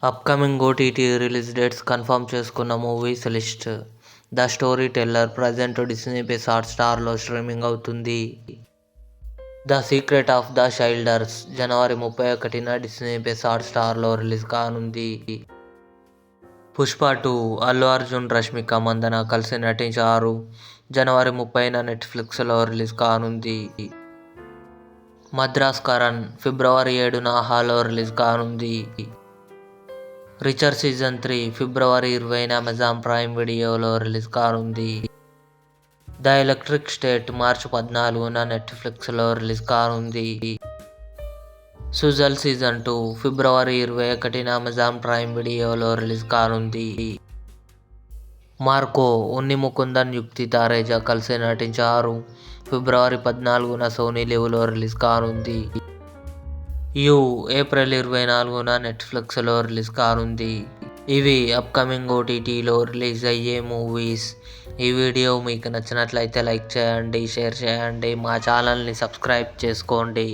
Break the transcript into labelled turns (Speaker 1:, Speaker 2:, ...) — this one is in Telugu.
Speaker 1: Upcoming OTT release dates confirm చేసుకున్న movies list. The story teller present Disney plus హాట్‌స్టార్లో స్ట్రీమింగ్ అవుతుంది. ద సీక్రెట్ ఆఫ్ ద చైల్డర్స్ జనవరి 31న డిస్నీ ప్లస్ హాట్‌స్టార్లో రిలీజ్ కానుంది. పుష్ప 2 అల్లు అర్జున్, రష్మిక మందన కలిసి నటించారు. జనవరి 30న నెట్ఫ్లిక్స్లో రిలీజ్ కానుంది. మద్రాస్ కరణ్ ఫిబ్రవరి 7న ఆహాలో రిలీజ్ కానుంది. రిచర్ సీజన్ 3 ఫిబ్రవరి 20న అమెజాన్ ప్రైమ్ వీడియోలో రిలీజ్ కానుంది. ద ఎలక్ట్రిక్ స్టేట్ మార్చి 14న నెట్ఫ్లిక్స్లో రిలీజ్ కానుంది. సుజల్ సీజన్ 2 ఫిబ్రవరి 21న అమెజాన్ ప్రైమ్ వీడియోలో రిలీజ్ కానుంది. మార్కో ఉన్ని ముకుందన్, యుక్తి తారేజా కలిసి నటించారు. ఫిబ్రవరి 14న సోనీ లివ్లో రిలీజ్ కానుంది. యు ఏప్రిల్ 24న నెట్ఫ్లిక్స్లో రిలీజ్ కానుంది. ఇవి అప్కమింగ్ ఓటీటీలో రిలీజ్ అయ్యే మూవీస్. ఈ వీడియో మీకు నచ్చినట్లయితే లైక్ చేయండి, షేర్ చేయండి, మా ఛానల్ని సబ్స్క్రైబ్ చేసుకోండి.